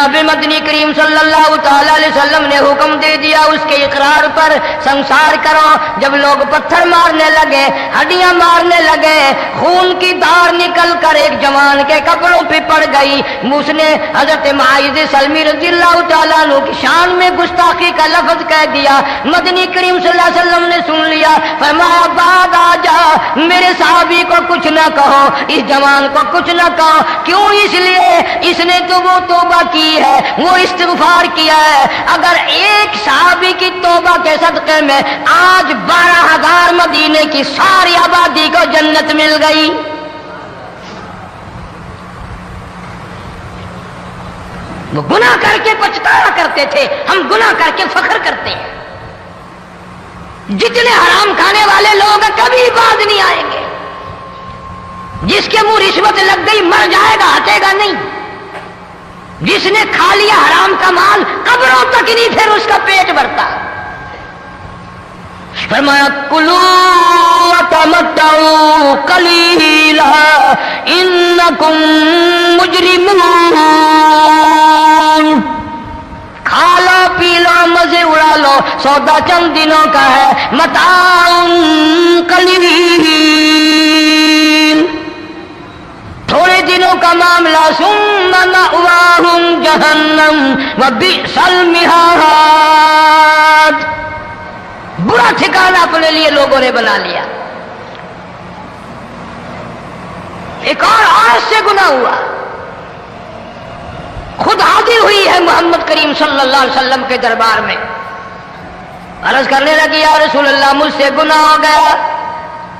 جناب مدنی کریم صلی اللہ تعالی علیہ وسلم نے حکم دے دیا اس کے اقرار پر سنسار کرو. جب لوگ پتھر مارنے لگے, ہڈیاں مارنے لگے, خون کی دھار نکل کر ایک جوان کے کپڑوں پہ پڑ گئی. اس نے حضرت معاذ سلمی رضی اللہ تعالیٰ عنہ کی شان میں گستاخی کا لفظ کہہ دیا. مدنی کریم صلی اللہ علیہ وسلم نے سن لیا, فرمایا بعد آ جا, میرے صحابی کو کچھ نہ کہو, اس جوان کو کچھ نہ کہو. کیوں؟ اس لیے اس نے تو وہ توبہ کی ہے, وہ استغفار کیا ہے. اگر ایک صحابی کی توبہ کے صدقے میں آج 12,000 مدینے کی ساری آبادی کو جنت مل گئی. وہ گناہ کر کے پچھتایا کرتے تھے, ہم گناہ کر کے فخر کرتے ہیں. جتنے حرام کھانے والے لوگ کبھی باز نہیں آئیں گے. جس کے منہ رشوت لگ گئی مر جائے گا, ہٹے گا نہیں. جس نے کھا لیا حرام کا مال قبروں تک نہیں پھر اس کا پیٹ بھرتا. فرمایا کلو وتمتعوا قلیلا انکم مجرمون. کھا لو پی لو مزے اڑا لو, سودا چند دنوں کا ہے. متاع قلیل, تھوڑے دنوں کا معاملہ. ثم مأواہم جہنم وبئس المہاد. برا ٹھکانہ اپنے لیے لوگوں نے بنا لیا. ایک اور عورت سے گناہ ہوا, خود حاضر ہوئی ہے محمد کریم صلی اللہ علیہ وسلم کے دربار میں. عرض کرنے لگی, یا رسول اللہ مجھ سے گناہ ہو گیا,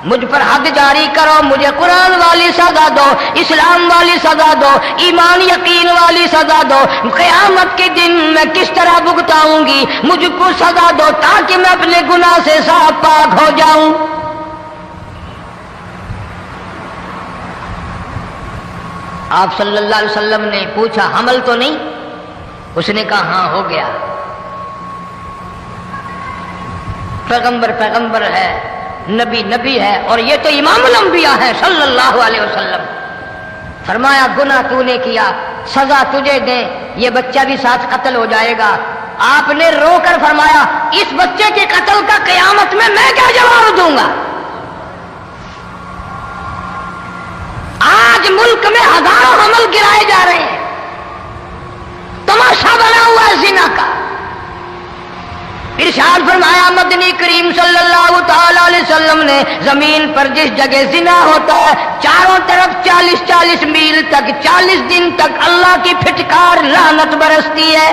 مجھ پر حد جاری کرو, مجھے قرآن والی سزا دو, اسلام والی سزا دو, ایمان یقین والی سزا دو. قیامت کے دن میں کس طرح بھگتاؤں گی, مجھ کو سزا دو تاکہ میں اپنے گناہ سے صاف پاک ہو جاؤں. آپ صلی اللہ علیہ وسلم نے پوچھا حمل تو نہیں؟ اس نے کہا ہاں ہو گیا. پیغمبر ہے, نبی ہے, اور یہ تو امام الانبیاء ہے صلی اللہ علیہ وسلم. فرمایا گناہ تو نے کیا, سزا تجھے دیں, یہ بچہ بھی ساتھ قتل ہو جائے گا. آپ نے رو کر فرمایا اس بچے کے قتل کا قیامت میں کیا جواب دوں گا. آج ملک میں ہزاروں حمل گرائے جا رہے ہیں, تماشا بنا ہوا ہے زنا کا. ارشاد فرمایا مدنی کریم صلی اللہ تعالی علیہ وسلم نے, زمین پر جس جگہ زنا ہوتا ہے چاروں طرف 40 میل تک 40 دن تک اللہ کی پھٹکار لعنت برستی ہے.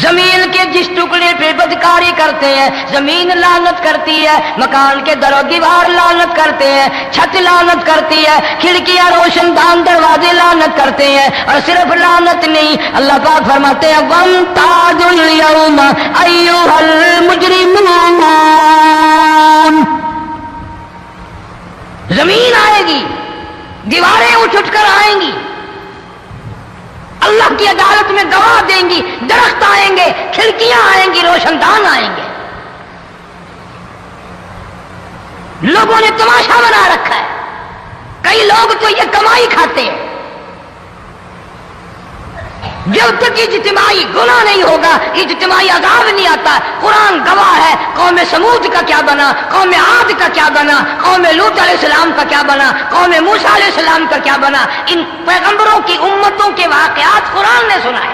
زمین کے جس ٹکڑے پہ بدکاری کرتے ہیں زمین لعنت کرتی ہے, مکان کے در و دیوار لعنت کرتے ہیں, چھت لعنت کرتی ہے, کھڑکیاں روشن دان دروازے لعنت کرتے ہیں. اور صرف لعنت نہیں, اللہ پاک فرماتے ہیں وَامْتَازُوا الْيَوْمَ أَيُّهَا الْمُجْرِمُونَ. زمین آئے گی, دیواریں اٹھ کر آئیں گی, اللہ کی عدالت میں گواہ دیں گی, درخت آئیں گے, کھڑکیاں آئیں گی, روشن دان آئیں گے. لوگوں نے تماشا بنا رکھا ہے. کئی لوگ تو یہ کمائی کھاتے ہیں. جب تک اجتماعی گناہ نہیں ہوگا اجتماعی عذاب نہیں آتا. قرآن گواہ ہے, قوم سمود کا کیا بنا, قوم عاد کا کیا بنا, قوم لوط علیہ السلام کا کیا بنا, قوم موسیٰ علیہ السلام کا کیا بنا. ان پیغمبروں کی امتوں کے واقعات قرآن نے سنائے.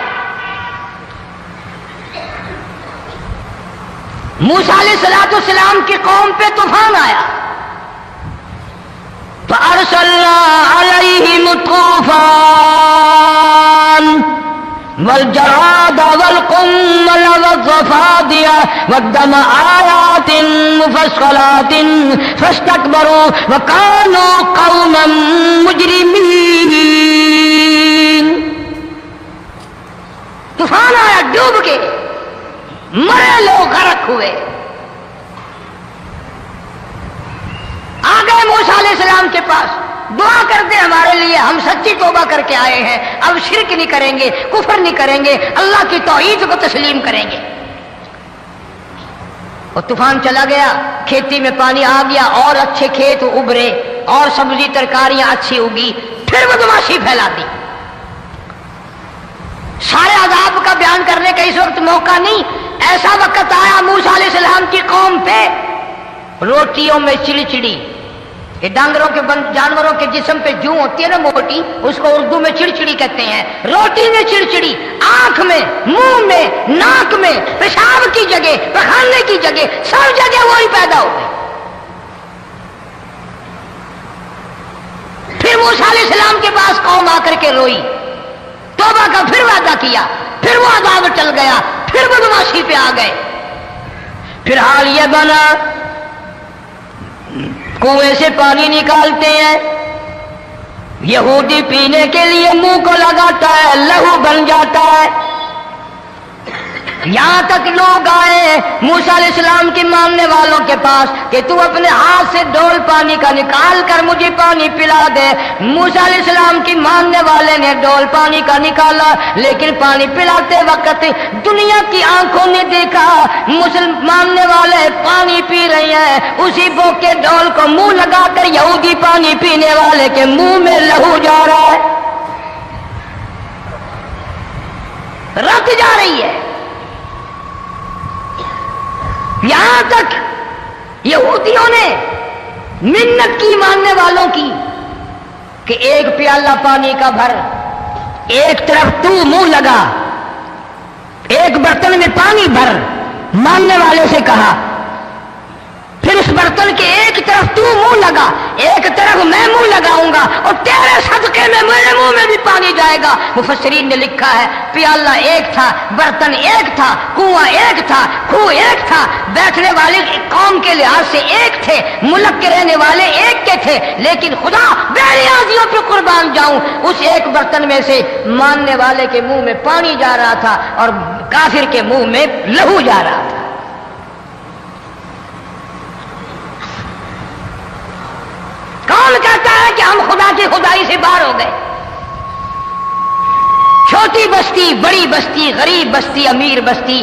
موسیٰ علیہ السلام کی قوم پہ طوفان آیا, فَأَرْسَلْنَا عَلَيْهِمُ الطُّوفَانَ والجراد والقمل والضفادع والدم آيات مفصلات فاستكبروا وكانوا قوما مجرمين. طوفان آیا, ڈوب کے مرے لوگ غرق ہوئے. آ گئے موسیٰ علیہ السلام کے پاس, دعا کر دے ہمارے لیے, ہم سچی توبہ کر کے آئے ہیں, اب شرک نہیں کریں گے, کفر نہیں کریں گے, اللہ کی توحید کو تسلیم کریں گے. اور طوفان چلا گیا, کھیتی میں پانی آ گیا, اور اچھے کھیت ابھرے, اور سبزی ترکاریاں اچھی اگی. پھر بدماشی پھیلا دی. کہ اس وقت موقع نہیں. ایسا وقت آیا موسیٰ علیہ السلام کی قوم پہ روٹیوں میں چڑچڑی. یہ ڈانگروں کے جانوروں کے جسم پہ جوں ہوتی ہے نا موٹی، اس کو اردو میں چڑچڑی کہتے ہیں. روٹی میں چڑچڑی، آنکھ میں، منہ میں، ناک میں، پیشاب کی جگہ، پخانے کی جگہ، سب جگہ وہی پیدا ہو گئی. پھر موسیٰ علیہ السلام کے پاس قوم آ کر کے روئی، توبہ کا پھر وعدہ کیا، پھر وہ عذاب ٹل گیا، پھر بدماشی پہ آ گئے. پھر حال یہ بنا کنویں سے پانی نکالتے ہیں، یہودی پینے کے لیے منہ کو لگاتا ہے، لہو بن جاتا ہے. یہاں تک لوگ آئے موسیٰ علیہ السلام کی ماننے والوں کے پاس کہ تو اپنے ہاتھ سے ڈول پانی کا نکال کر مجھے پانی پلا دے. موسیٰ علیہ السلام کی ماننے والے نے ڈول پانی کا نکالا، لیکن پانی پلاتے وقت دنیا کی آنکھوں نے دیکھا ماننے والے پانی پی رہے ہیں، اسی بو کے ڈول کو منہ لگا کر یہودی پانی پینے والے کے منہ میں لہو جا رہا ہے، رت جا رہی ہے. یہاں تک یہودیوں نے منت کی ماننے والوں کی کہ ایک پیالہ پانی کا بھر، ایک طرف تو منہ لگا، ایک برتن میں پانی بھر. ماننے والے سے کہا پھر اس برتن کے ایک طرف تو منہ لگا، ایک طرف میں منہ لگاؤں گا اور تیرے صدقے میں میرے منہ میں بھی پانی جائے گا. مفسرین نے لکھا ہے پیالہ ایک تھا، برتن ایک تھا، کنواں ایک تھا، خو ایک تھا، بیٹھنے والے قوم کے لحاظ سے ایک تھے، ملک کے رہنے والے ایک کے تھے، لیکن خدا بے نیازیوں پہ قربان جاؤں اس ایک برتن میں سے ماننے والے کے منہ میں پانی جا رہا تھا اور کافر کے منہ میں لہو جا رہا تھا. کون کہتا ہے کہ ہم خدا کی خدائی سے باہر ہو گئے؟ چھوٹی بستی، بڑی بستی، غریب بستی، امیر بستی،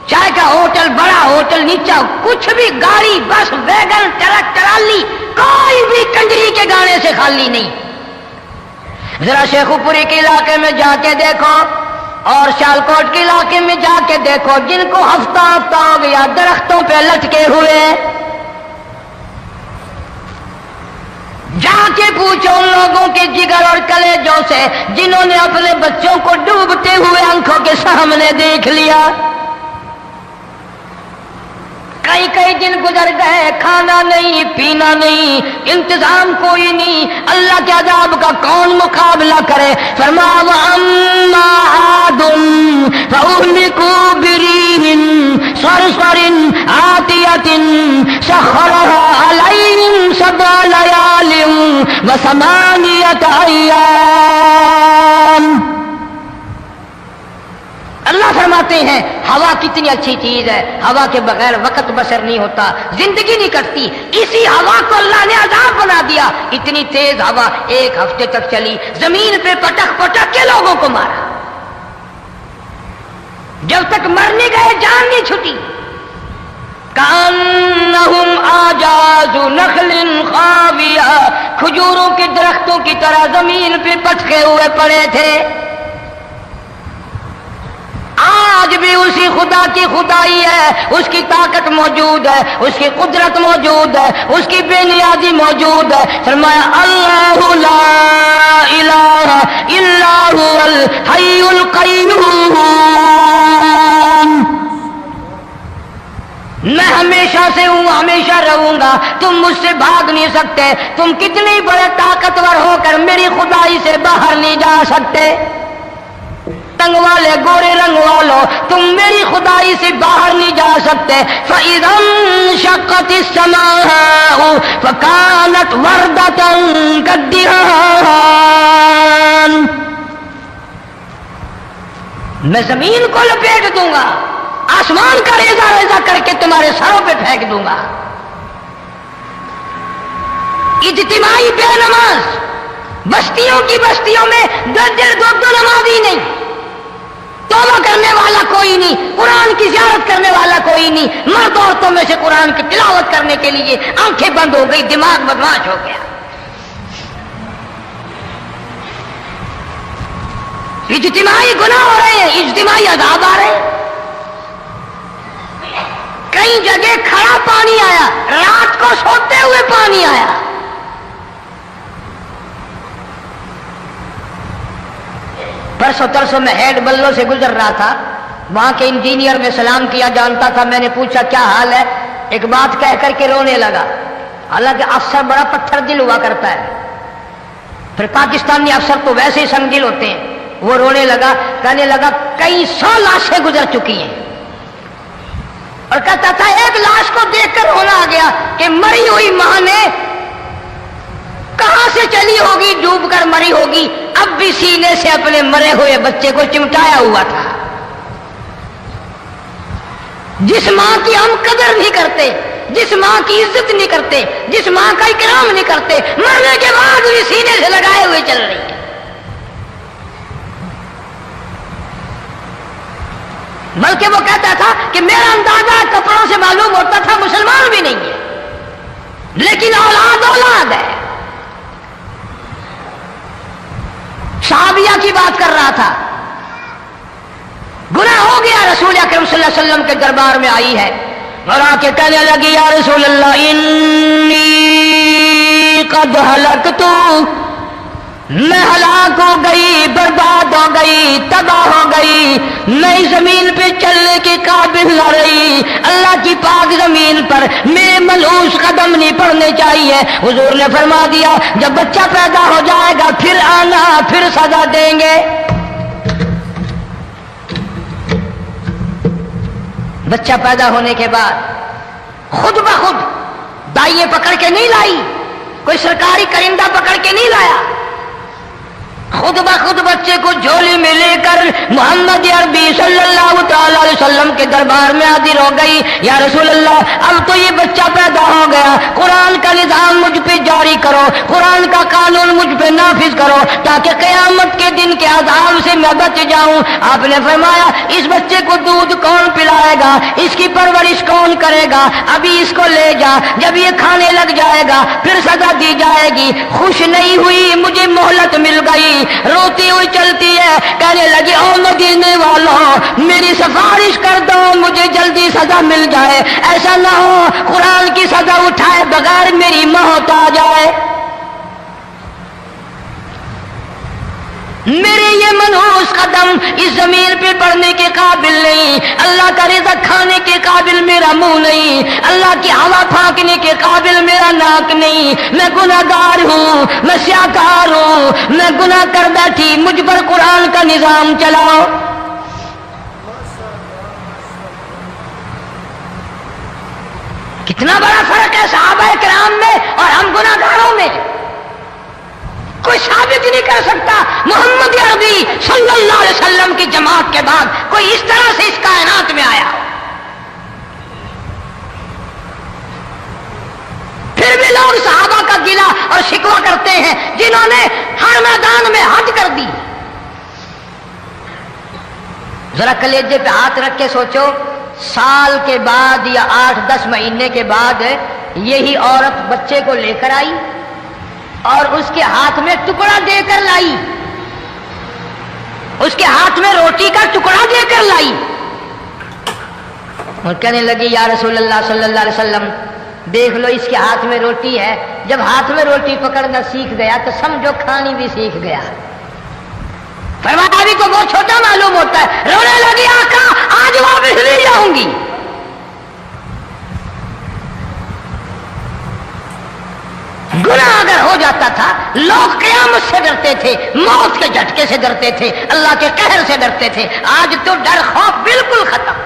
چائے کا ہوٹل، بڑا ہوٹل، نیچا کچھ بھی، گاڑی، بس، ویگن، ٹرک، ٹرالی، کوئی بھی کنجری کے گانے سے خالی نہیں. ذرا شیخو پوری کے علاقے میں جا کے دیکھو اور شالکوٹ کے علاقے میں جا کے دیکھو، جن کو ہفتہ ہفتہ ہو گیا درختوں پہ لٹکے ہوئے، جا کے پوچھو ان لوگوں کے جگر اور کلیجوں سے جنہوں نے اپنے بچوں کو ڈوبتے ہوئے آنکھوں کے سامنے دیکھ لیا. کئی کئی دن گزر گئے، کھانا نہیں، پینا نہیں، انتظام کوئی نہیں، اللہ کے عذاب کا کون مقابلہ کرے؟ فرمایا وَأَمَّا عَادٌ فَأُهْلِكُوا بِرِيحٍ صَرْصَرٍ عَاتِيَةٍ سَخَّرَهَا عَلَيْهِمْ سَبْعَ لَيَالٍ وَثَمَانِيَةَ أَيَّامٍ. اللہ فرماتے ہیں ہوا کتنی اچھی چیز ہے، ہوا کے بغیر وقت بسر نہیں ہوتا، زندگی نہیں کٹتی. اسی ہوا کو اللہ نے عذاب بنا دیا. اتنی تیز ہوا ایک ہفتے تک چلی، زمین پہ پٹک پٹک کے لوگوں کو مارا، جب تک مر نہیں گئے جان نہیں چھٹی. کأنہم اعجاز نخل خاویہ، کھجوروں کے درختوں کی طرح زمین پہ پٹکے ہوئے پڑے تھے. آج بھی اسی خدا کی خدائی ہے، اس کی طاقت موجود ہے، اس کی قدرت موجود ہے، اس کی بے نیازی موجود ہے. فرمایا اللہ لا الہ الا هو الحی القیوم. میں ہمیشہ سے ہوں، ہمیشہ رہوں گا، تم مجھ سے بھاگ نہیں سکتے. تم کتنی بڑے طاقتور ہو کر میری خدائی سے باہر نہیں جا سکتے. رنگ والے، گورے رنگ والو، تم میری خدائی سے باہر نہیں جا سکتے. فَإِذَا انشَقَّتِ السَّمَاءُ فَكَانَتْ وَرْدَةً كَالدِّهَانِ. میں زمین کو لپیٹ دوں گا، آسمان کا ریزہ ریزہ کر کے تمہارے سروں پہ پھینک دوں گا. اجتماعی بے نماز، بستیوں کی بستیوں میں دو نمازی نہیں، توبہ کرنے والا کوئی نہیں، قرآن کی زیارت کرنے والا کوئی نہیں. مرد عورتوں میں سے قرآن کی تلاوت کرنے کے لیے آنکھیں بند ہو گئی، دماغ بدماش ہو گیا. اجتماعی گناہ ہو رہے ہیں، اجتماعی عذاب آ رہے ہیں. کئی جگہ کھڑا پانی آیا، رات کو سوتے ہوئے پانی آیا. پرسوں ترسوں میں ہیڈ بلوں سے گزر رہا تھا، وہاں کے انجینئر میں سلام کیا جانتا تھا. میں نے پوچھا کیا حال ہے؟ ایک بات کہہ کر کے رونے لگا. حالانکہ افسر بڑا پتھر دل ہوا کرتا ہے، پھر پاکستانی افسر تو ویسے ہی سنگ دل ہوتے ہیں. وہ رونے لگا، کہنے لگا کئی 100 لاشیں گزر چکی ہیں، اور کہتا تھا ایک لاش کو دیکھ کر رونا آ گیا کہ مری ہوئی ماں نے کہاں سے چلی ہوگی، ڈوب کر مری ہوگی، اب بھی سینے سے اپنے مرے ہوئے بچے کو چمٹایا ہوا تھا. جس ماں کی ہم قدر نہیں کرتے، جس ماں کی عزت نہیں کرتے، جس ماں کا اکرام نہیں کرتے، مرنے کے بعد بھی سینے سے لگائے ہوئے چل رہی ہے. بلکہ وہ کہتا تھا کہ میرا اندازہ کپڑوں سے معلوم ہوتا تھا مسلمان بھی نہیں ہے، لیکن اولاد اولاد ہے. صحابیہ کی بات کر رہا تھا، گناہ ہو گیا، رسول اکرم صلی اللہ علیہ وسلم کے دربار میں آئی ہے اور آ کے کہنے لگی یا رسول اللہ انی قد ہلکت، میں ہلاک ہو گئی، برباد ہو گئی، تباہ ہو گئی، میں زمین پہ چلنے کے قابل نہ رہی. اللہ کی پاک زمین پر میرے ملعوس قدم نہیں پڑنے چاہیے. حضور نے فرما دیا جب بچہ پیدا ہو جائے گا پھر آنا، پھر سزا دیں گے. بچہ پیدا ہونے کے بعد خود بخود دائیں پکڑ کے نہیں لائی، کوئی سرکاری کرندہ پکڑ کے نہیں لایا، خود بخود بچے کو جھولی میں لے کر محمد عربی صلی اللہ تعالی علیہ وسلم کے دربار میں حاضر ہو گئی. یا رسول اللہ اب تو یہ بچہ پیدا ہو گیا، قرآن کا نظام مجھ پہ جاری کرو، قرآن کا قانون مجھ پہ نافذ کرو تاکہ قیامت کے دن کے عذاب سے میں بچ جاؤں. آپ نے فرمایا اس بچے کو دودھ کون پلائے گا، اس کی پرورش کون کرے گا، ابھی اس کو لے جا، جب یہ کھانے لگ جائے گا پھر سزا دی جائے گی. خوش نہیں ہوئی، مجھے مہلت مل گئی، روتی ہوئی چلتی ہے، کہنے لگی او مدینے والوں میری سفارش کر دو، مجھے جلدی سزا مل جائے، ایسا نہ ہو قرآن کی سزا اٹھائے بغیر میری موت آ جائے. میرے یہ منحوس قدم اس زمین پہ پڑنے کے قابل نہیں، اللہ کا رزق کھانے کے قابل میرا منہ نہیں، اللہ کی ہوا پھانکنے کے قابل میرا ناک نہیں. میں گناہگار ہوں، میں سیاکار ہوں، میں گناہ کر بیٹھی، مجھ پر قرآن کا نظام چلاؤ. کتنا بڑا فرق ہے صحابہ کرام میں اور ہم گناہگاروں میں. کوئی ثابت نہیں کر سکتا محمد عربی صلی اللہ علیہ وسلم کی جماعت کے بعد کوئی اس طرح سے اس کائنات میں آیا. پھر بھی لوگ صحابہ کا گلہ اور شکوہ کرتے ہیں جنہوں نے ہر میدان میں حد کر دی. ذرا کلیجے پہ ہاتھ رکھ کے سوچو، سال کے بعد یا 8-10 مہینے کے بعد یہی عورت بچے کو لے کر آئی اور اس کے ہاتھ میں ٹکڑا دے کر لائی، اس کے ہاتھ میں روٹی کا ٹکڑا دے کر لائی اور کہنے لگی یا رسول اللہ صلی اللہ علیہ وسلم دیکھ لو اس کے ہاتھ میں روٹی ہے. جب ہاتھ میں روٹی پکڑنا سیکھ گیا تو سمجھو کھانی بھی سیکھ گیا. فرمایا ابھی تو بہت چھوٹا معلوم ہوتا ہے. رونے لگی آقا آج واپس نہیں جاؤں گی. گناہ اگر ہو جاتا تھا لوگ قیامت سے ڈرتے تھے، موت کے جھٹکے سے ڈرتے تھے، اللہ کے قہر سے ڈرتے تھے. آج تو ڈر خوف بالکل ختم.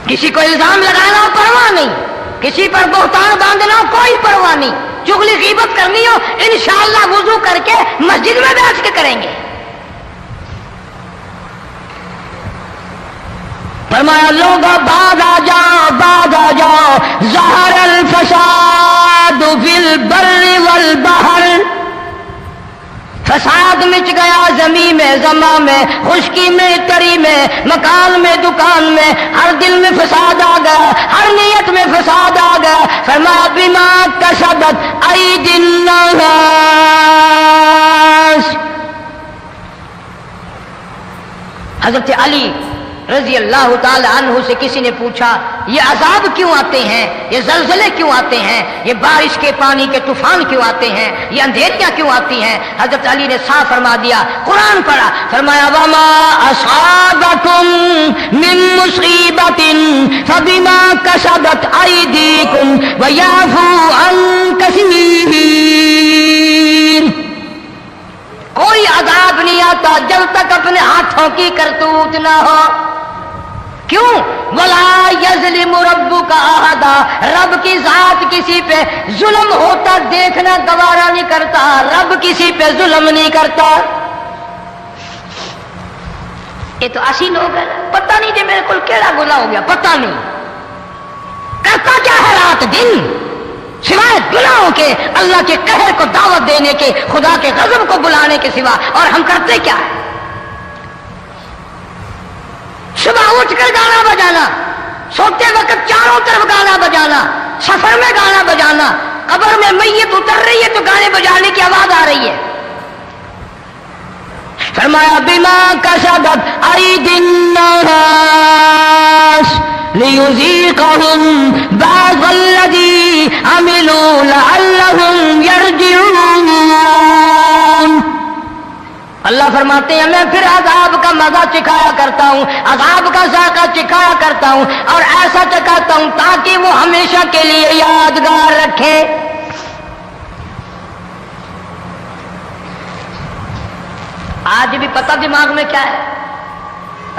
کسی کو الزام لگانا ہو پرواہ نہیں، کسی پر بہتان باندھنا ہو کوئی پرواہ نہیں، چغلی غیبت کرنی ہو انشاءاللہ وضو کر کے مسجد میں بیٹھ کے کریں گے. فرمایا لوگوں بعد آ جاؤ، بعد آ جاؤ، ظہر الفساد فی البر والبحر. فساد مچ گیا زمین میں، زماں میں، خشکی میں، تری میں، مکان میں، دکان میں، ہر دل میں فساد آ گیا، ہر نیت میں فساد آ گیا. فرمایا بما کسبت ایدی الناس حضرت علی رضی اللہ تعالی عنہ سے کسی نے پوچھا یہ عذاب کیوں آتے ہیں، یہ زلزلے کیوں آتے ہیں، یہ بارش کے پانی کے طوفان کیوں آتے ہیں، یہ اندھیریاں کیوں آتی ہیں؟ حضرت علی نے صاف فرما دیا، قرآن پڑھا، فرمایا وما اصابکم من مصیبت فبما کسبت ایدیکم ویعفو عن کثیر۔ کوئی عذاب نہیں آتا جب تک اپنے ہاتھوں کی کرتوت نہ ہو۔ کیوں؟ وَلَا يَظْلِمُ رَبُّكَ أَحَدًا، رب کی ذات کسی پہ ظلم ہوتا دیکھنا گوارا نہیں کرتا، رب کسی پہ ظلم نہیں کرتا۔ یہ تو اسی لوگ ہیں، پتہ نہیں جی میرے کو کیڑا گناہ ہو گیا، پتہ نہیں کرتا کیا ہے رات دن سوائے گناہوں کے، اللہ کے قہر کو دعوت دینے کے، خدا کے غضب کو بلانے کے سوا، اور ہم کرتے کیا ہے؟ صبح اٹھ کر گانا بجانا، سوتے وقت چاروں طرف گانا بجانا، سفر میں گانا بجانا، قبر میں میت اتر رہی ہے تو گانے بجانے کی آواز آ رہی ہے۔ فرمایا بما کسبت ایدی الناس لیذیقہم بعض الذی عملوا لعلہم یرجعون۔ اللہ فرماتے ہیں میں پھر عذاب کا مزہ چکھایا کرتا ہوں، عذاب کا ذائقہ چکھایا کرتا ہوں، اور ایسا چکھاتا ہوں تاکہ وہ ہمیشہ کے لیے یادگار رکھے۔ آج بھی پتہ دماغ میں کیا ہے؟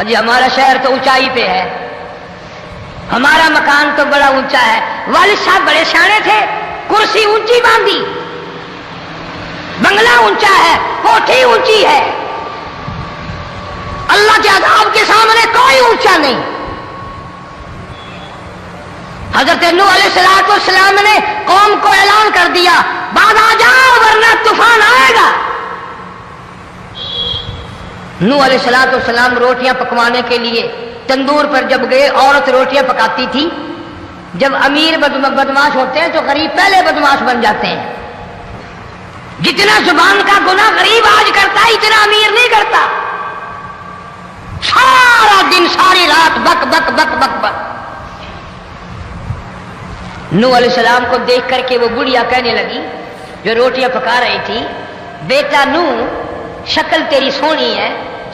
جی ہمارا شہر تو اونچائی پہ ہے، ہمارا مکان تو بڑا اونچا ہے، والد صاحب بڑے سیانے تھے، کرسی اونچی باندھی، بنگلہ اونچا ہے، کوٹھی اونچی ہے، اللہ کے عذاب کے سامنے کوئی اونچا نہیں۔ حضرت نوح علیہ السلام نے قوم کو اعلان کر دیا بعد آ جاؤ ورنہ طوفان آئے گا۔ نوح علیہ السلام روٹیاں پکوانے کے لیے تندور پر جب گئے، عورت روٹیاں پکاتی تھی۔ جب امیر بدماش ہوتے ہیں تو غریب پہلے بدماش بن جاتے ہیں۔ جتنا زبان کا گناہ غریب آج کرتا ہے اتنا امیر نہیں کرتا۔ سارا دن ساری رات بک بک بک بک بک۔ نوح علیہ السلام کو دیکھ کر کے وہ بڑھیا کہنے لگی جو روٹیاں پکا رہی تھی، بیٹا نوح شکل تیری سونی ہے،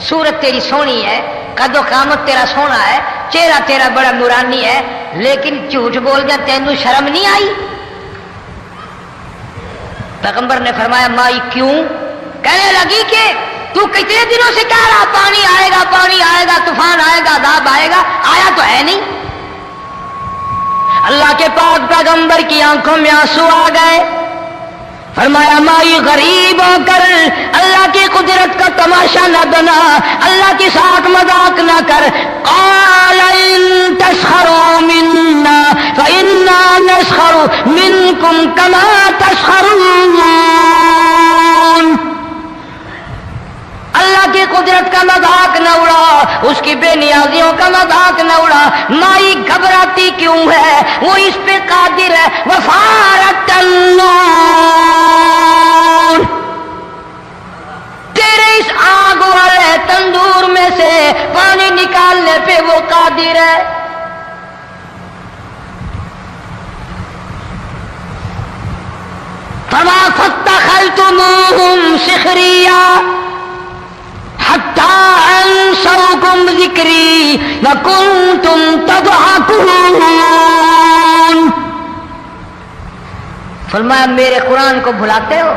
صورت تیری سونی ہے، قد و قامت تیرا سونا ہے، چہرہ تیرا بڑا نورانی ہے، لیکن جھوٹ بول گیا، تینوں شرم نہیں آئی؟ پیغمبر نے فرمایا مائی کیوں؟ کہنے لگی کہ تو کتنے دنوں سے کہہ رہا پانی آئے گا، پانی آئے گا، طوفان آئے گا، عذاب آئے گا، آیا تو ہے نہیں۔ اللہ کے پاک پیغمبر کی آنکھوں میں آنسو آ گئے۔ فرمایا مائی غریب ہو کر اللہ کی قدرت کا تماشا نہ بنا، اللہ کے ساتھ مذاق نہ کر۔ قال ان تسخروا منا فإنا نسخر منكم كما تسخرون۔ اللہ کی قدرت کا مذاق نہ اڑا، اس کی بے نیازیوں کا مذاق نہ اڑا۔ مائی گھبراتی کیوں ہے؟ وہ اس پہ قادر ہے۔ وفارت النور، تیرے اس آگ والے تندور میں سے پانی نکالنے پہ وہ قادر ہے۔ فما فاتخذتموهم سخريا حتى أنسوكم ذكري وكنتم تضحكون۔ فرمایا میرے قرآن کو بھلاتے ہو،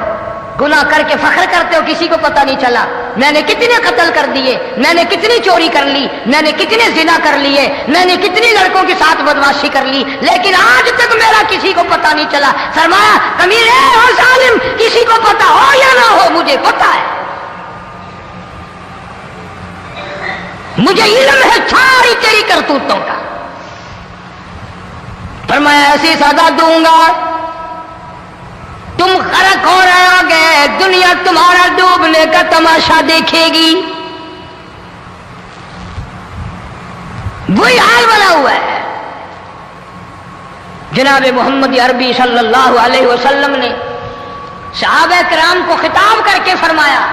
گناہ کر کے فخر کرتے ہو، کسی کو پتہ نہیں چلا میں نے کتنے قتل کر دیے، میں نے کتنی چوری کر لی، میں نے کتنے زنا کر لیے، میں نے کتنی لڑکوں کے ساتھ بدماشی کر لی، لیکن آج تک میرا کسی کو پتہ نہیں چلا۔ فرمایا کمینے اور ظالم، کسی کو پتہ ہو یا نہ ہو مجھے پتہ ہے، مجھے علم ہے ساری تیری کرتوتوں کا۔ فرمایا ایسی سزا دوں گا تم غرق ہو رہے ہو گے، دنیا تمہارا ڈوبنے کا تماشا دیکھے گی۔ وہی حال بنا ہوا ہے۔ جناب محمد عربی صلی اللہ علیہ وسلم نے صحابہ کرام کو خطاب کر کے فرمایا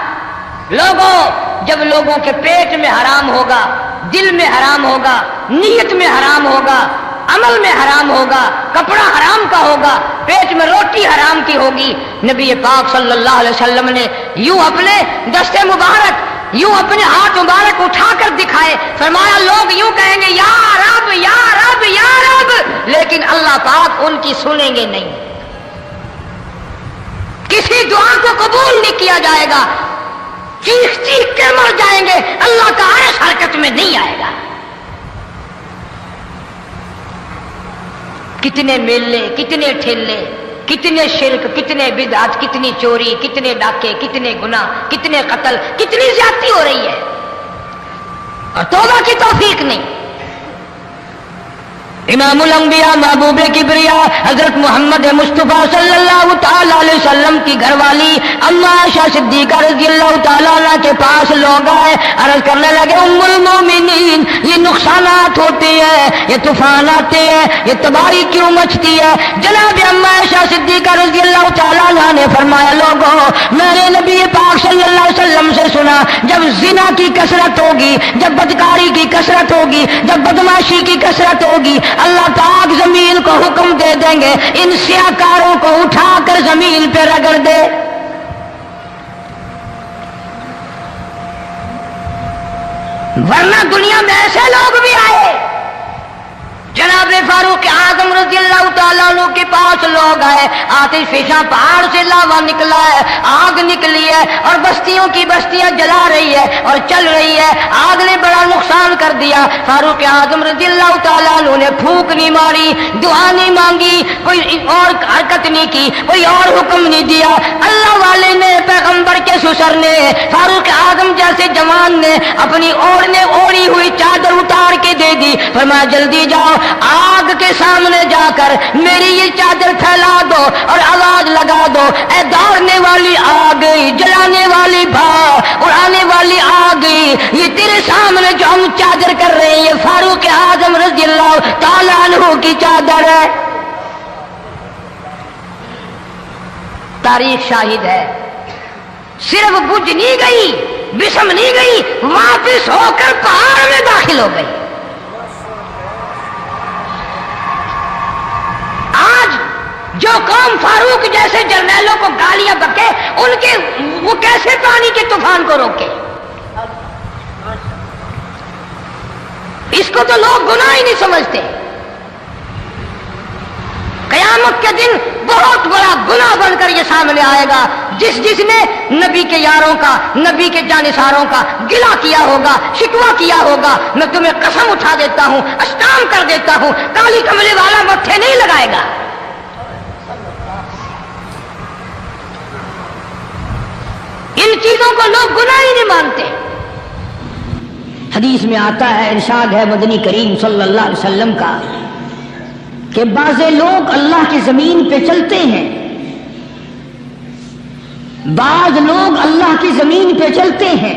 لوگوں جب لوگوں کے پیٹ میں حرام ہوگا، دل میں حرام ہوگا، نیت میں حرام ہوگا، عمل میں حرام ہوگا، کپڑا حرام کا ہوگا، پیٹ میں روٹی حرام کی ہوگی، نبی پاک صلی اللہ علیہ وسلم نے یوں اپنے دستے مبارک، یوں اپنے ہاتھ مبارک اٹھا کر دکھائے، فرمایا لوگ یوں کہیں گے یا رب یا رب یا رب، لیکن اللہ پاک ان کی سنیں گے نہیں، کسی دعا کو قبول نہیں کیا جائے گا، چیخ چیخ کے مر جائیں گے، اللہ کا عرش حرکت میں نہیں آئے گا۔ کتنے میلے، کتنے ٹھیلے، کتنے شرک، کتنے بدعت، کتنی چوری، کتنے ڈاکے، کتنے گناہ، کتنے قتل، کتنی زیادتی ہو رہی ہے اور توبہ کی توفیق نہیں۔ امام الانبیاء محبوب کبریا حضرت محمد مصطفیٰ صلی اللہ تعالی علیہ وسلم کی گھر والی اما عائشہ صدیقہ رضی اللہ تعالیٰ عنہ کے پاس لوگ آئے، عرض کرنے لگے ام المومنین یہ نقصانات ہوتے ہیں، یہ طوفان آتے ہیں، یہ تباہی کیوں مچتی ہے؟ جناب اما عائشہ صدیقہ رضی اللہ تعالیٰ عنہ نے فرمایا لوگوں میں نے نبی پاک صلی اللہ علیہ وسلم سے سنا جب زنا کی کثرت ہوگی، جب بدکاری کی کثرت ہوگی، جب بدماشی کی کثرت ہوگی، اللہ پاک زمین کو حکم دے دیں گے ان سیاکاروں کو اٹھا کر زمین پہ رگڑ دے۔ ورنہ دنیا میں ایسے لوگ بھی آئے، جناب فاروق اعظم رضی اللہ تعالیٰ عنہ کے پاس لوگ آئے، آتش فشاں پہاڑ سے لاوا نکلا ہے، آگ نکلی ہے اور بستیوں کی بستیاں جلا رہی ہے اور چل رہی ہے، آگ نے بڑا نقصان کر دیا۔ فاروق اعظم رضی اللہ تعالیٰ عنہ نے پھونک نہیں ماری، دعا نہیں مانگی، کوئی اور حرکت نہیں کی، کوئی اور حکم نہیں دیا۔ اللہ والے نے، پیغمبر کے سسر نے، فاروق اعظم جیسے جوان نے اپنی اوڑھی ہوئی چادر اتار کے دے دی، فرمایا جلدی جاؤ آگ کے سامنے جا کر میری یہ چادر پھیلا دو اور آواز لگا دو اے دوڑنے والی آ گئی، جلانے والی بھا، اڑانے والی آ گئی، یہ تیرے سامنے جو ہم چادر کر رہے ہیں یہ فاروق اعظم رضی اللہ تعالیٰ عنہ کی چادر ہے۔ تاریخ شاہد ہے، صرف بجھ نہیں گئی، بسم نہیں گئی، واپس ہو کر پہاڑ میں داخل ہو گئی۔ آج جو قوم فاروق جیسے جرنیلوں کو گالیاں بکے، ان کے وہ کیسے پانی کے طوفان کو روکے؟ اس کو تو لوگ گناہ ہی نہیں سمجھتے۔ قیامت کے دن بہت بڑا گناہ بن کر یہ سامنے آئے گا، جس نے نبی کے یاروں کا، نبی کے جانثاروں کا گلہ کیا ہوگا، شکوہ کیا ہوگا، میں تمہیں قسم اٹھا دیتا ہوں، اشتام کر دیتا ہوں، کالی کملے والا متھے نہیں لگائے گا۔ ان چیزوں کو لوگ گناہ ہی نہیں مانتے۔ حدیث میں آتا ہے، ارشاد ہے مدنی کریم صلی اللہ علیہ وسلم کا کہ بعض لوگ اللہ کی زمین پہ چلتے ہیں، بعض لوگ اللہ کی زمین پہ چلتے ہیں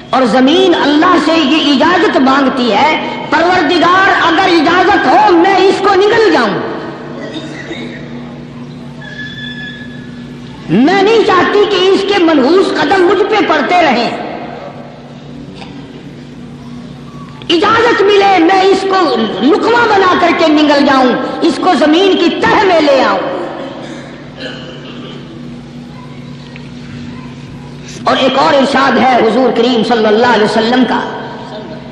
اور زمین اللہ سے یہ اجازت مانگتی ہے، پروردگار اگر اجازت ہو میں اس کو نگل جاؤں، میں نہیں چاہتی کہ اس کے منحوس قدم مجھ پہ پڑتے رہیں، اجازت ملے میں اس کو لقمہ بنا کر کے نگل جاؤں، اس کو زمین کی تہ میں لے آؤں۔ اور ایک اور ارشاد ہے حضور کریم صلی اللہ علیہ وسلم کا،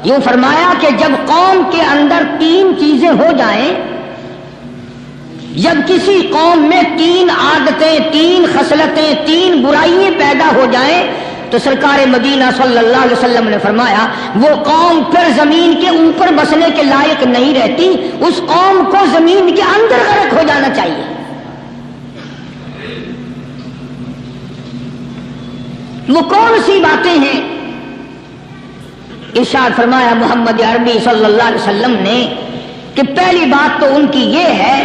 یوں فرمایا کہ جب قوم کے اندر تین چیزیں ہو جائیں، جب کسی قوم میں تین عادتیں، تین خصلتیں، تین برائیاں پیدا ہو جائیں تو سرکار مدینہ صلی اللہ علیہ وسلم نے فرمایا وہ قوم پھر زمین کے اوپر بسنے کے لائق نہیں رہتی، اس قوم کو زمین کے اندر غرق ہو جانا چاہیے۔ وہ کون سی باتیں ہیں؟ ارشاد فرمایا محمد عربی صلی اللہ علیہ وسلم نے کہ پہلی بات تو ان کی یہ ہے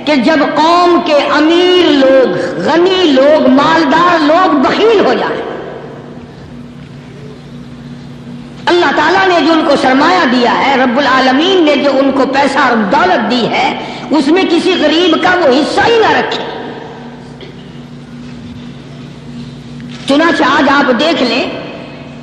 کہ جب قوم کے امیر لوگ، غنی لوگ، مالدار لوگ بخیل ہو جائیں، اللہ تعالیٰ نے جو ان کو سرمایہ دیا ہے، رب العالمین نے جو ان کو پیسہ اور دولت دی ہے، اس میں کسی غریب کا وہ حصہ ہی نہ رکھے۔ چنانچہ آج آپ دیکھ لیں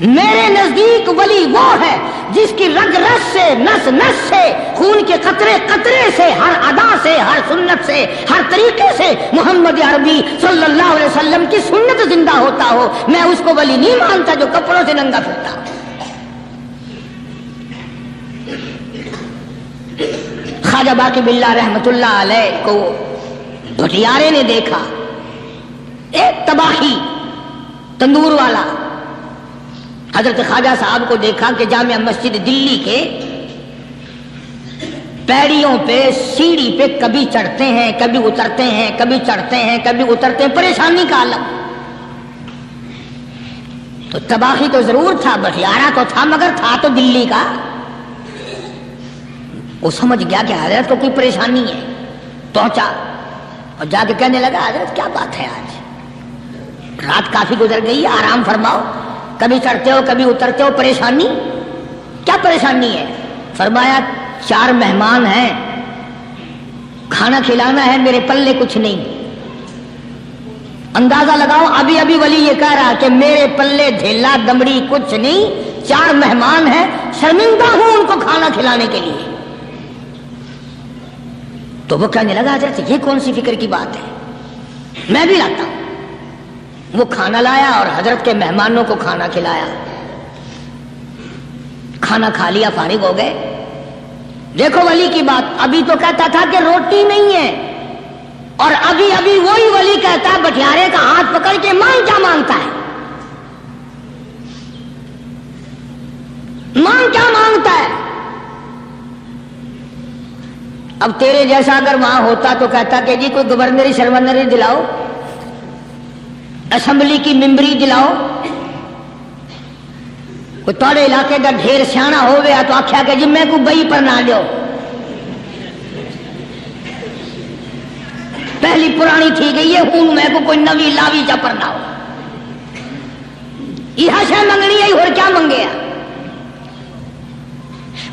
میرے نزدیک ولی وہ ہے جس کی رگ رس سے نس نس سے خون کے قطرے قطرے سے ہر ادا سے ہر سنت سے ہر طریقے سے محمد عربی صلی اللہ علیہ وسلم کی سنت زندہ ہوتا ہو. میں اس کو ولی نہیں مانتا جو کپڑوں سے ننگا پھرتا ہو. خواجہ باقی باللہ رحمت اللہ علیہ کو بھٹیارے نے دیکھا، ایک تباہی تندور والا حضرت خواجہ صاحب کو دیکھا کہ جامع مسجد دلی کے پیڑیوں پہ سیڑھی پہ کبھی چڑھتے ہیں کبھی اترتے ہیں، کبھی چڑھتے ہیں کبھی اترتے ہیں، پریشانی کا عالم. تو تباہی تو ضرور تھا، بٹیارہ تو تھا، مگر تھا تو دلی کا. وہ سمجھ گیا کہ حضرت کو کوئی پریشانی ہے. پہنچا اور جا کے کہنے لگا حضرت کیا بات ہے، آج رات کافی گزر گئی ہے، آرام فرماؤ، کبھی چڑھتے ہو کبھی اترتے ہو، پریشانی کیا پریشانی ہے؟ فرمایا 4 مہمان ہیں، کھانا کھلانا ہے، میرے پلے کچھ نہیں. اندازہ لگاؤ ابھی ابھی ولی یہ کہہ رہا کہ میرے پلے ڈھیلا دمڑی کچھ نہیں، 4 مہمان ہیں، شرمندہ ہوں ان کو کھانا کھلانے کے لیے. تو وہ کہنے لگا حضرت یہ کون سی فکر کی بات ہے، میں بھی لاتا ہوں. وہ کھانا لایا اور حضرت کے مہمانوں کو کھانا کھلایا. کھانا کھا لیا، فارغ ہو گئے. دیکھو ولی کی بات، ابھی تو کہتا تھا کہ روٹی نہیں ہے، اور ابھی ابھی وہی ولی کہتا ہے بٹیارے کا ہاتھ پکڑ کے مانگ کیا مانگتا ہے، مانگ کیا مانگتا ہے. اب تیرے جیسا اگر وہاں ہوتا تو کہتا کہ جی کوئی گورنری سرورنری دلاؤ، اسمبلی کی ممبری دلاؤ. کوئی تھوڑے علاقے کا ڈھیر سیاح ہو گیا تو آخیا کہ جی میں کو بئی پر نہ لو، پہلی پرانی تھی گئی ہے، ہوں میں کو کوئی نوی لاوی چا پر نہ ہو. یہ شے منگنی ہے اور کیا منگے.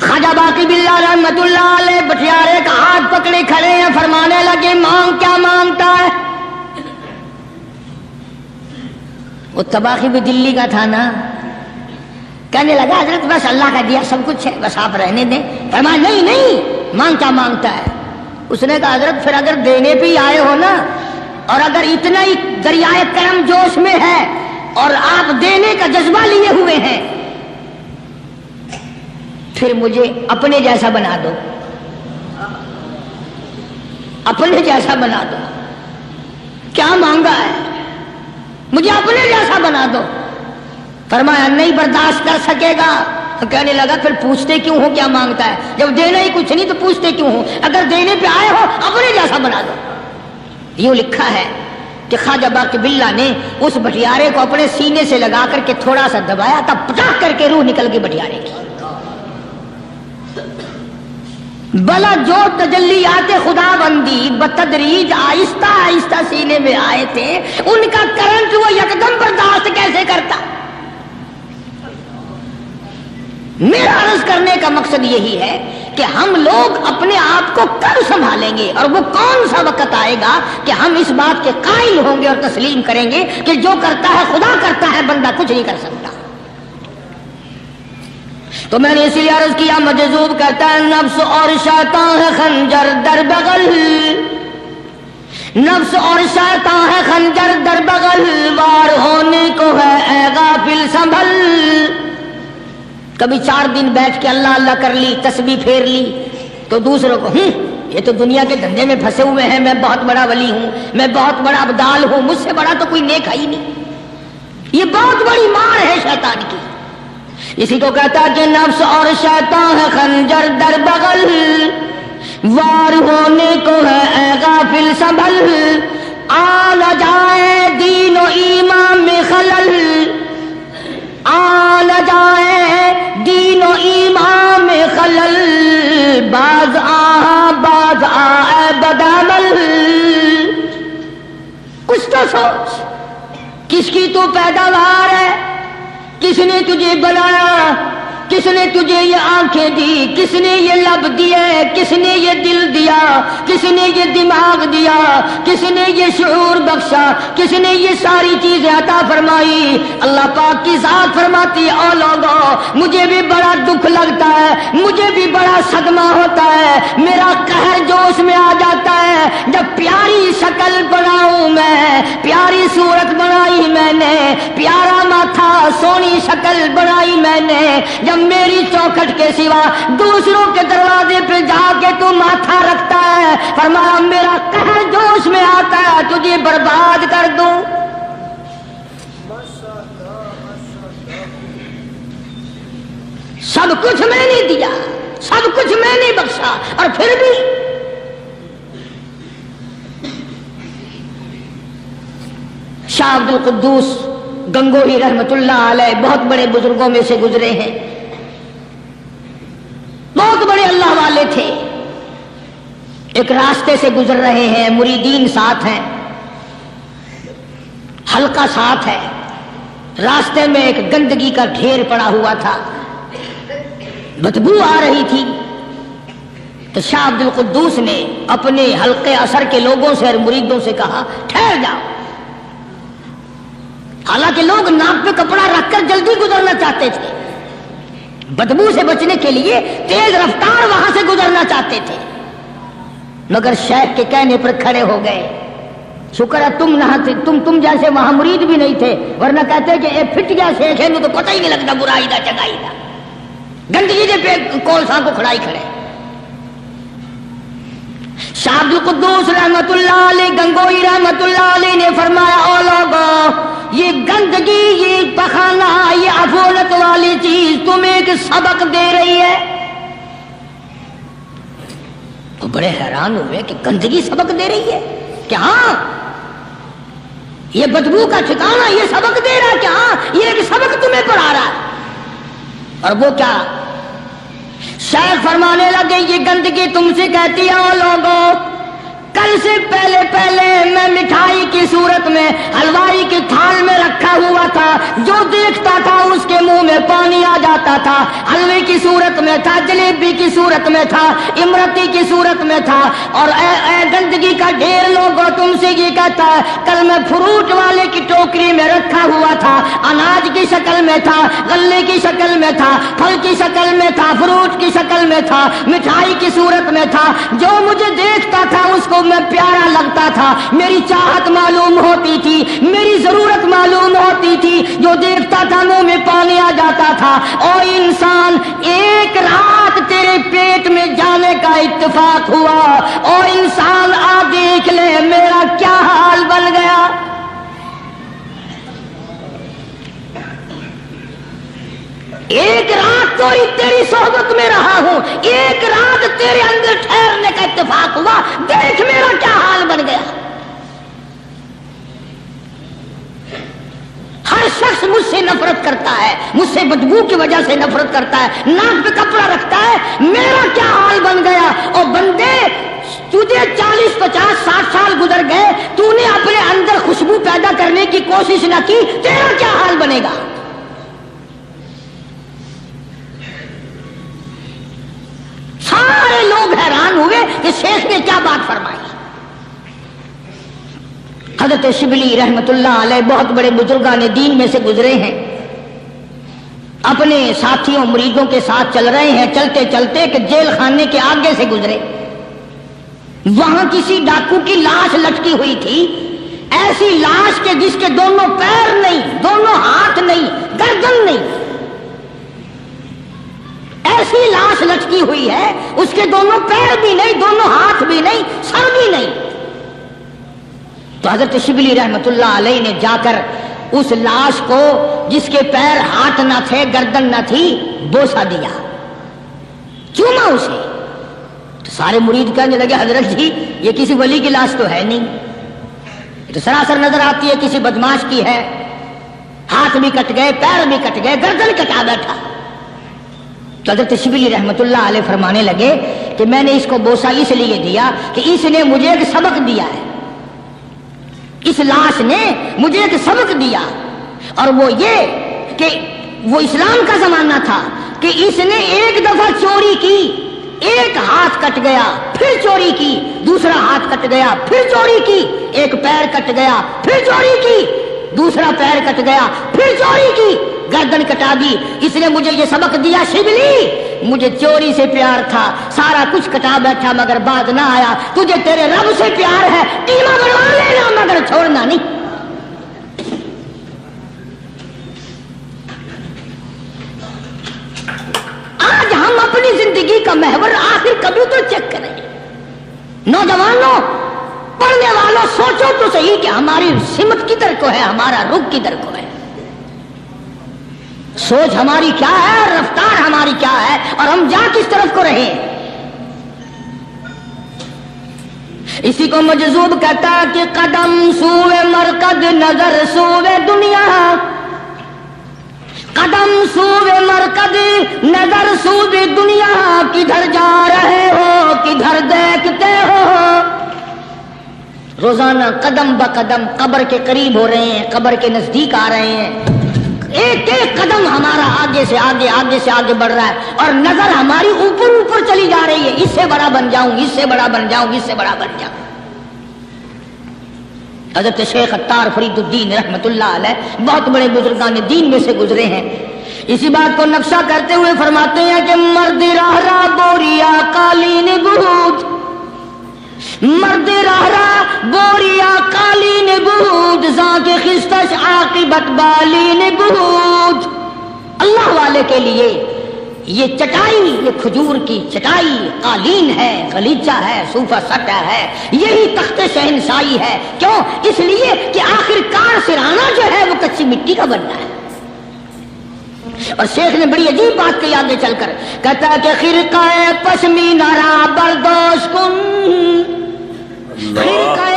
خواجہ باقی باللہ رحمت اللہ علیہ بٹیارے کا ہاتھ پکڑے کھڑے ہیں، فرمانے لگے مانگ کیا مانگتا ہے. وہ تباہی بھی دلی کا تھا نا. کہنے لگا حضرت بس اللہ کا دیا سب کچھ ہے، بس آپ رہنے دیں. فرمایا نہیں نہیں، مانگ کیا مانگتا ہے. اس نے کہا حضرت پھر اگر دینے پہ آئے ہو نا، اور اگر اتنا ہی دریائے کرم جوش میں ہے اور آپ دینے کا جذبہ لیے ہوئے ہیں، پھر مجھے اپنے جیسا بنا دو، اپنے جیسا بنا دو. کیا مانگا ہے، مجھے اپنے جیسا بنا دو. فرمایا نہیں برداشت کر سکے گا. تو کہنے لگا پھر پوچھتے کیوں ہو کیا مانگتا ہے، جب دینا ہی کچھ نہیں تو پوچھتے کیوں ہو، اگر دینے پہ آئے ہو اپنے جیسا بنا دو. یوں لکھا ہے کہ خواجہ باقی باللہ نے اس بٹیارے کو اپنے سینے سے لگا کر کے تھوڑا سا دبایا تھا، پٹاخ کر کے روح نکل گئی بٹیارے کی. بلا جو تجلیات خدا بندی بتدریج آہستہ آہستہ سینے میں آئے تھے، ان کا کرنٹ وہ یکدم برداشت کیسے کرتا. میرا عرض کرنے کا مقصد یہی ہے کہ ہم لوگ اپنے آپ کو کب سنبھالیں گے، اور وہ کون سا وقت آئے گا کہ ہم اس بات کے قائل ہوں گے اور تسلیم کریں گے کہ جو کرتا ہے خدا کرتا ہے، بندہ کچھ نہیں کر سکتا. تو میں نے اسی لیے عرض کیا، مجذوب کہتا ہے نفس اور شیطان ہے خنجر در بغل، نفس اور شیطان ہے خنجر در بغل، وار ہونے کو ہے اے غافل سنبھل. کبھی 4 دن بیٹھ کے اللہ اللہ کر لی، تسبیح پھیر لی، تو دوسروں کو یہ تو دنیا کے دھندے میں پھنسے ہوئے ہیں، میں بہت بڑا ولی ہوں، میں بہت بڑا ابدال ہوں، مجھ سے بڑا تو کوئی نیک ہے ہی نہیں. یہ بہت بڑی مار ہے شیطان کی. اسی کو کہتا کہ نفس اور شیطان ہے خنجر در بغل، وار ہونے کو ہے اے غافل سنبھل. آ نہ جائے دین و ایمان میں خلل، آ نہ جائے دین و ایمان میں خلل، باز آ اے بدعمل. کچھ تو سوچ، کس کی تو پیداوار ہے، کس نے تجھے بنایا، کس نے تجھے یہ آنکھیں دی، کس نے یہ لب دیے، کس نے یہ دل دیا، کس نے یہ دماغ دیا، کس نے یہ شعور بخشا، کس نے یہ ساری چیزیں عطا فرمائی؟ اللہ پاک کی ذات فرماتی ہے، او لوگوں مجھے بھی بڑا دکھ لگتا ہے، مجھے بھی بڑا صدمہ ہوتا ہے، میرا قہر جوش میں آ جاتا ہے جب پیاری شکل بناؤں میں، پیاری صورت بنائی میں نے، پیارا ماتھا سونی شکل بنائی میں نے، جب میری چوکھٹ کے سوا دوسروں کے دروازے پہ جا کے تو ماتھا رکھتا ہے، فرمایا میرا قہر جوش میں آتا ہے تجھے برباد کر دوں۔ سب کچھ میں نے دیا، سب کچھ میں نے بخشا، اور پھر بھی شاہ عبد القدوس گنگوہی رحمت اللہ علیہ بہت بڑے بزرگوں میں سے گزرے ہیں، بہت بڑے اللہ والے تھے۔ ایک راستے سے گزر رہے ہیں، مریدین ساتھ ہیں، حلقہ ساتھ ہے، راستے میں ایک گندگی کا ڈھیر پڑا ہوا تھا، بدبو آ رہی تھی، تو شاہ عبد القدوس نے اپنے حلقے اثر کے لوگوں سے اور مریدوں سے کہا ٹھہر جاؤ۔ حالانکہ لوگ ناک پہ کپڑا رکھ کر جلدی گزرنا چاہتے تھے، بدبو سے بچنے کے لیے تیز رفتار وہاں سے گزرنا چاہتے تھے، مگر شیخ کے کہنے پر کھڑے ہو گئے۔ شکر ہے تم نہ تھے، تم جیسے وہاں مرید بھی نہیں تھے، ورنہ کہتے کہ اے پھٹ گیا شیخ ہے تو پتہ ہی نہیں لگتا برائی دا چنگائی دا، گندگی دے پہ کولساں کو کھڑائی کھڑے۔ شاہ عبد القدوس رحمت اللہ علیہ گنگوئی رحمت اللہ علیہ نے فرمایا او لوگوں یہ گندگی، یہ پخانہ، یہ عفونت والی چیز تمہیں ایک سبق دے رہی ہے۔ وہ بڑے حیران ہوئے کہ گندگی سبق دے رہی ہے کہ ہاں یہ بدبو کا ٹھکانہ یہ سبق دے رہا ہے کہ ہاں یہ ایک سبق تمہیں پڑھا رہا ہے۔ اور وہ کیا؟ شیخ فرمانے لگے یہ گندگی تم سے کہتی ہے او لوگوں کل سے پہلے میں مٹھائی کی صورت میں حلوائی کی تھال میں رکھا ہوا تھا، جو دیکھتا تھا اس کے منہ میں پانی آ جاتا تھا، حلوے کی صورت میں تھا، جلیبی کی صورت میں تھا، امرتی کی صورت میں تھا، اور اے گندگی کا ڈھیر لوگوں تم سے یہ کہتا ہے کل میں فروٹ والے کی ٹوکری میں رکھا ہوا تھا، اناج کی شکل میں تھا، غلے کی شکل میں تھا، پھل کی شکل میں تھا، فروٹ کی شکل میں تھا، مٹھائی کی صورت میں تھا، جو مجھے دیکھتا تھا اس کو میں پیارا لگتا تھا، میری چاہت معلوم ہوتی تھی، میری ضرورت معلوم ہوتی تھی، جو دیکھتا تھا منہ میں پانی آ جاتا تھا۔ او انسان ایک رات تیرے پیٹ میں جانے کا اتفاق ہوا، او انسان آ دیکھ لے میرا کیا حال بن گیا۔ ایک رات تو تیری صحبت میں رہا ہوں، ایک رات تیرے اندر ٹھہرنے کا اتفاق ہوا، دیکھ میرا کیا حال بن گیا۔ ہر شخص مجھ سے نفرت کرتا ہے، مجھ سے بدبو کی وجہ سے نفرت کرتا ہے، ناک پہ کپڑا رکھتا ہے، میرا کیا حال بن گیا۔ اور بندے تجھے 40 50 60 سال گزر گئے، تو نے اپنے اندر خوشبو پیدا کرنے کی کوشش نہ کی، تیرا کیا حال بنے گا۔ سارے لوگ حیران ہوئے کہ شیخ نے کیا بات فرمائی۔ حضرت شبلی رحمت اللہ علیہ بہت بڑے بزرگان دین میں سے گزرے ہیں، اپنے ساتھیوں مریدوں کے ساتھ چل رہے ہیں، چلتے چلتے کہ جیل خانے کے آگے سے گزرے، وہاں کسی ڈاکو کی لاش لٹکی ہوئی تھی، ایسی لاش کے جس کے دونوں پیر نہیں، دونوں ہاتھ نہیں، گردن نہیں، ایسی لاش لٹکی ہوئی ہے، اس کے دونوں پیر بھی نہیں، دونوں ہاتھ بھی نہیں، سر بھی نہیں۔ تو حضرت شبلی رحمت اللہ علیہ نے جا کر اس لاش کو جس کے پیر ہاتھ نہ تھے گردن نہ تھی بوسہ دیا، چوما اسے۔ تو سارے مرید کہنے لگے حضرت جی یہ کسی ولی کی لاش تو ہے نہیں، یہ تو سراسر نظر آتی ہے کسی بدماش کی ہے، ہاتھ بھی کٹ گئے، پیر بھی کٹ گئے، گردن کٹا بیٹھا۔ تو حضرت شبلی رحمت اللہ علیہ فرمانے لگے کہ میں نے اس کو بوسہ اس لیے دیا کہ اس نے مجھے ایک سبق دیا ہے، اس لاش نے مجھے ایک سبق دیا، اور وہ یہ کہ وہ اسلام کا زمانہ تھا کہ اس نے ایک دفعہ چوری کی، ایک ہاتھ کٹ گیا، پھر چوری کی، دوسرا ہاتھ کٹ گیا، پھر چوری کی، ایک پیر کٹ گیا، پھر چوری کی، دوسرا پیر کٹ گیا، پھر چوری کی، گردن کٹا دی۔ اس نے مجھے یہ سبق دیا، شبلی مجھے چوری سے پیار تھا، سارا کچھ کٹا بیٹھا مگر بات نہ آیا، تجھے تیرے رب سے پیار ہے، قیمہ بنوا لینا مگر چھوڑنا نہیں۔ آج ہم اپنی زندگی کا محور آخر کبھی تو چیک کریں۔ نوجوانوں، پڑھنے والوں، سوچو تو صحیح کہ ہماری سمت کدھر کو ہے، ہمارا رخ کدھر کو ہے، سوچ ہماری کیا ہے اور رفتار ہماری کیا ہے، اور ہم جا کس طرف کو رہے۔ اسی کو مجذوب کہتا ہے کہ قدم سوئے مرکز، نظر سوئے دنیا، قدم سوئے مرکز، نظر سوئے دنیا، کدھر جا رہے ہو کدھر دیکھتے ہو۔ روزانہ قدم بقدم قبر کے قریب ہو رہے ہیں، قبر کے نزدیک آ رہے ہیں، ایک ایک قدم ہمارا آگے سے آگے، آگے سے آگے بڑھ رہا ہے، اور نظر ہماری اوپر اوپر چلی جا رہی ہے، اس سے بڑا بن جاؤں، اس سے بڑا بن جاؤں، اس سے بڑا بن جاؤں۔ حضرت شیخ عطار فرید الدین رحمت اللہ علیہ بہت بڑے بزرگان دین میں سے گزرے ہیں، اسی بات کو نقشہ کرتے ہوئے فرماتے ہیں کہ مرد راہ راہ بوریا قالین بود، مرد راہ راہ بوریا قالین بود، زاں کے خستش عاقبت بالین بود۔ اللہ والے کے لیے یہ چٹائی، یہ کھجور کی چٹائی قالین ہے، غلیچہ ہے، صوفہ سٹا ہے، یہی تخت شہنشاہی ہے۔ کیوں؟ اس لیے کہ آخر کار سرانا جو ہے وہ کچی مٹی کا بننا ہے۔ اور شیخ نے بڑی عجیب بات کہی آگے چل کر، کہتا ہے کہ خرقہ پشمینہ را بردوش کن، خرقہ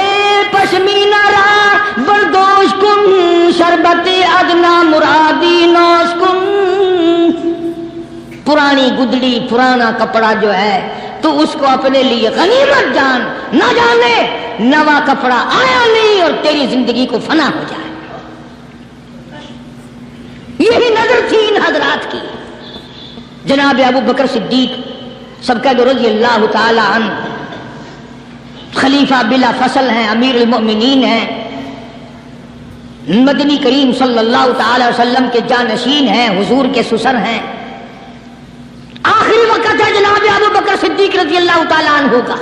پشمینہ را بردوش کن، شربت ادنا مرادی نوش کن۔ پرانی گدڑی، پرانا کپڑا جو ہے تو اس کو اپنے لیے غنیمت جان، نہ جانے نوا کپڑا آیا نہیں اور تیری زندگی کو فنا ہو جائے۔ یہی نظر تھی ان حضرات کی۔ جناب ابو بکر صدیق سب کہہ دو رضی اللہ تعالی عنہ، خلیفہ بلا فصل ہیں، امیر المؤمنین ہیں، مدنی کریم صلی اللہ تعالی وسلم کے جانشین ہیں، حضور کے سسر ہیں۔ آخری وقت ہے جناب ابو بکر صدیق رضی اللہ تعالی عنہ کا،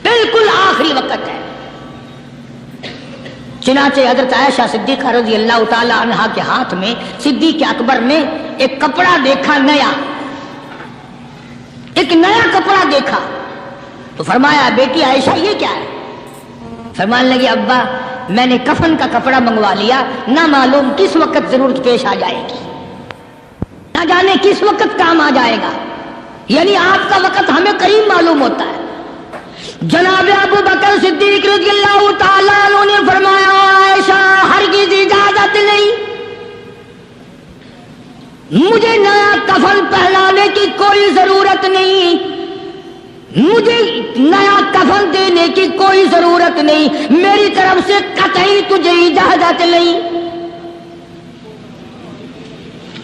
بالکل آخری وقت ہے۔ چنانچہ حضرت عائشہ صدیقہ رضی اللہ تعالی عنہا کے ہاتھ میں صدیق اکبر نے ایک کپڑا دیکھا، نیا، ایک نیا کپڑا دیکھا تو فرمایا بیٹی عائشہ یہ کیا ہے؟ فرمانے لگی ابا میں نے کفن کا کپڑا منگوا لیا، نہ معلوم کس وقت ضرورت پیش آ جائے گی، نہ جانے کس وقت کام آ جائے گا، یعنی آپ کا وقت ہمیں قریب معلوم ہوتا ہے۔ جناب ابو بکر صدیق رضی اللہ تعالیٰ عنہ نے فرمایا عائشہ ہرگز اجازت نہیں، مجھے نیا کفن پہنانے کی کوئی ضرورت نہیں، مجھے نیا کفن دینے کی کوئی ضرورت نہیں، میری طرف سے قطعی تجھے اجازت نہیں۔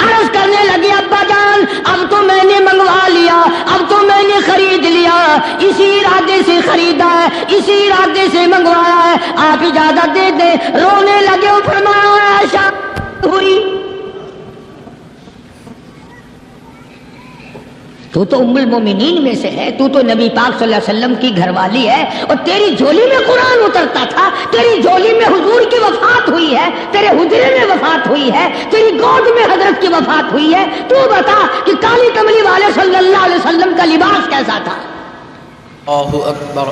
عرض کرنے لگے ابا جان اب تو میں نے منگوا لیا، اب تو میں نے خرید لیا، اسی ارادے سے خریدا ہے، اسی ارادے سے منگوایا ہے، آپ اجازت دے دیں۔ رونے لگے اور فرمایا عائشہ ہوئی تو ام المومنین میں سے ہے، تو نبی پاک صلی اللہ علیہ وسلم کی گھر والی ہے، اور تیری جھولی میں قرآن اترتا تھا، تیری جھولی میں حضور کی وفات ہوئی ہے، تیرے حجرے میں وفات ہوئی ہے، تیری گود میں حضرت کی وفات ہوئی ہے، تو بتا کہ کالی کملی والے صلی اللہ علیہ وسلم کا لباس کیسا تھا؟ اللہ اکبر۔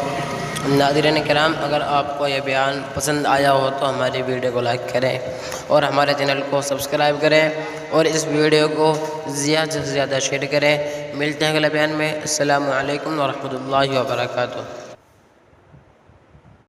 ناظرین کرام، اگر آپ کو یہ بیان پسند آیا ہو تو ہماری ویڈیو کو لائک کریں اور ہمارے چینل کو سبسکرائب کریں اور اس ویڈیو کو زیادہ سے زیادہ شیئر کریں۔ ملتے ہیں اگلے بیان میں۔ السلام علیکم ورحمۃ اللہ وبرکاتہ۔